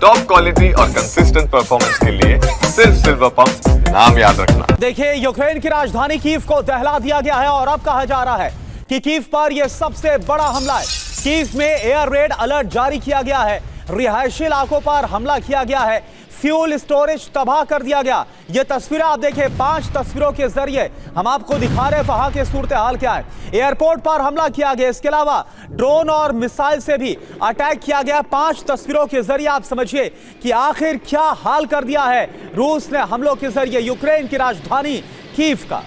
Top quality और consistent performance के लिए सिर्फ सिल्वर पंप नाम याद रखना। देखिए, यूक्रेन की राजधानी कीव को दहला दिया गया है और अब कहा जा रहा है कि कीव पर यह सबसे बड़ा हमला है। कीव में एयर रेड अलर्ट जारी किया गया है, रिहायशी इलाकों पर हमला किया गया है, फ्यूल स्टोरेज तबाह कर दिया गया। ये तस्वीरें आप देखें, 5 तस्वीरों के जरिए हम आपको दिखा रहे हैं वहां के सूरत हाल क्या है। एयरपोर्ट पर हमला किया गया, इसके अलावा ड्रोन और मिसाइल से भी अटैक किया गया। 5 तस्वीरों के जरिए आप समझिए कि आखिर क्या हाल कर दिया है रूस ने हमलों के जरिए यूक्रेन की राजधानी कीव का।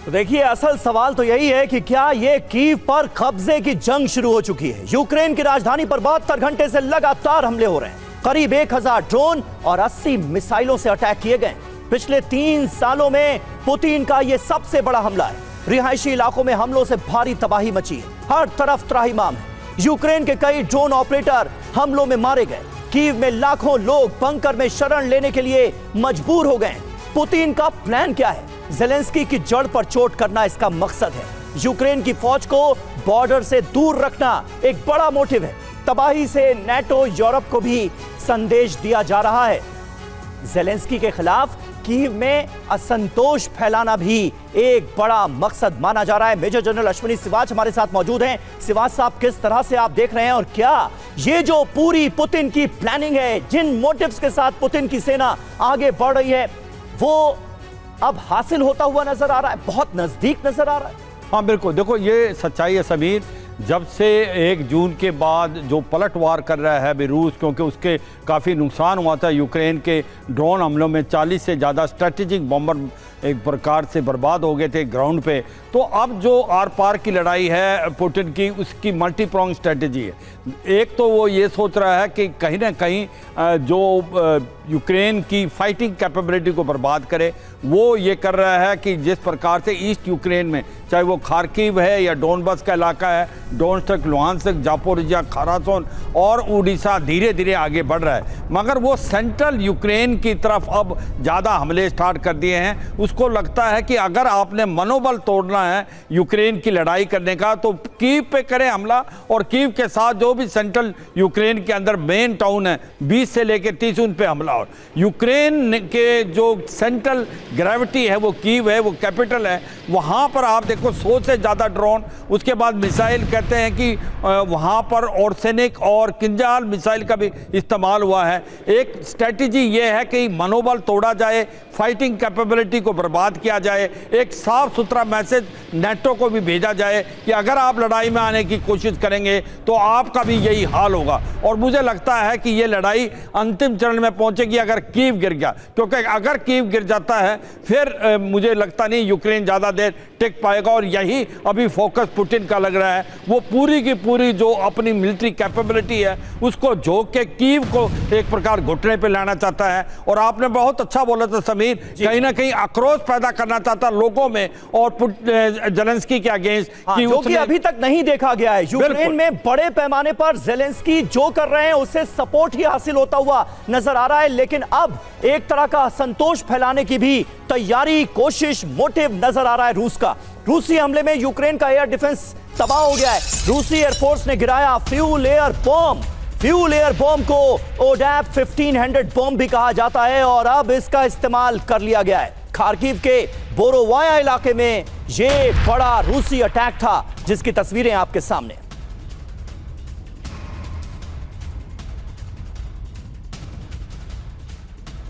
तो देखिए, असल सवाल तो यही है कि क्या ये कीव पर कब्जे की जंग शुरू हो चुकी है। यूक्रेन की राजधानी पर 72 घंटे से लगातार हमले हो रहे हैं। करीब 1000 ड्रोन और 80 मिसाइलों से अटैक किए गए। पिछले 3 सालों में पुतिन का यह सबसे बड़ा हमला है। रिहायशी इलाकों में हमलों से भारी तबाही मची है, हर तरफ त्राहिमाम है। यूक्रेन के कई ड्रोन ऑपरेटर हमलों में मारे गए। कीव में लाखों लोग बंकर में शरण लेने के लिए मजबूर हो गए। पुतिन का प्लान क्या है? ज़ेलेंस्की की जड़ पर चोट करना इसका मकसद है। यूक्रेन की फौज को बॉर्डर से दूर रखना एक बड़ा मोटिव है। तबाही से नाटो यूरोप को भी संदेश दिया जा रहा है। ज़ेलेंस्की के खिलाफ कीव में असंतोष फैलाना भी एक बड़ा मकसद माना जा रहा है। मेजर जनरल अश्विनी सिवाच हमारे साथ मौजूद हैं। सिवाच साहब, किस तरह से आप देख रहे हैं और क्या ये जो पूरी पुतिन की प्लानिंग है, जिन मोटिव्स के साथ पुतिन की सेना आगे बढ़ रही है, वो अब हासिल होता हुआ नजर आ रहा है, बहुत नजदीक नजर आ रहा है? हाँ बिल्कुल, देखो ये सच्चाई है समीर। जब से 1 जून के बाद जो पलटवार कर रहा है अभी रूस, क्योंकि उसके काफ़ी नुकसान हुआ था यूक्रेन के ड्रोन हमलों में, 40 से ज़्यादा स्ट्रेटेजिक बॉम्बर एक प्रकार से बर्बाद हो गए थे ग्राउंड पे। तो अब जो आर पार की लड़ाई है पुतिन की, उसकी मल्टी प्रॉन्ग स्ट्रेटजी है। एक तो वो ये सोच रहा है कि कहीं ना कहीं जो यूक्रेन की फाइटिंग कैपेबिलिटी को बर्बाद करे, वो ये कर रहा है कि जिस प्रकार से ईस्ट यूक्रेन में, चाहे वो खार्किव है या डोनबस का इलाका है, डोनेट्स्क, लुहांस्क, जापोरिजिया, खरासोन और उड़ीसा, धीरे धीरे आगे बढ़ रहा है। मगर वो सेंट्रल यूक्रेन की तरफ अब ज़्यादा हमले स्टार्ट कर दिए हैं। उसको लगता है कि अगर आपने मनोबल तोड़ना है यूक्रेन की लड़ाई करने का, तो कीव पे करें हमला, और कीव के साथ जो भी सेंट्रल यूक्रेन के अंदर मेन टाउन है 20 से लेकर 30 उन पे हमला। और यूक्रेन के जो सेंट्रल ग्रेविटी है वो कीव है, वो कैपिटल है। वहाँ पर आप देखो 100 से ज़्यादा ड्रोन, उसके बाद मिसाइल कहते हैं कि वहाँ पर ऑर्सेनिक और किंजाल मिसाइल का भी इस्तेमाल हुआ है। एक स्ट्रेटजी ये है कि मनोबल तोड़ा जाए, फाइटिंग कैपेबिलिटी को बर्बाद किया जाए। एक साफ सुथरा मैसेज नाटो को भी भेजा जाए कि अगर आप लड़ाई में आने की कोशिश करेंगे तो आपका भी यही हाल होगा। और मुझे लगता है कि ये लड़ाई अंतिम चरण में पहुंचेगी अगर कीव गिर गया, क्योंकि अगर कीव गिर जाता है फिर मुझे लगता नहीं यूक्रेन ज़्यादा देर टिक पाएगा। और यही अभी फोकस पुतिन का लग रहा है। वो पूरी की पूरी जो अपनी मिलिट्री कैपेबिलिटी है उसको झोंक के कीव को एक प्रकार घुटने पे लाना चाहता है। और आपने बहुत अच्छा बोला था समीर, कहीं ना कहीं आक्रोश पैदा करना चाहता लोगों में और ज़ेलेंस्की के अगेंस्ट, जो कि अभी तक नहीं देखा गया है। यूक्रेन में बड़े पैमाने पर ज़ेलेंस्की जो कर रहे हैं उससे सपोर्ट ही हासिल होता हुआ नजर आ रहा है। लेकिन अब एक तरह का असंतोष फैलाने की भी तैयारी, कोशिश, मोटिव नजर आ रहा है रूस का। रूसी हमले में यूक्रेन का एयर डिफेंस तबाह हो गया है। रूसी एयरफोर्स ने गिराया fuel air bomb. Fuel air bomb को ओडैप 1500 बॉम्ब भी कहा जाता है और अब इसका इस्तेमाल कर लिया गया है। खार्किव के बोरोवाया इलाके में यह बड़ा रूसी अटैक था जिसकी तस्वीरें आपके सामने।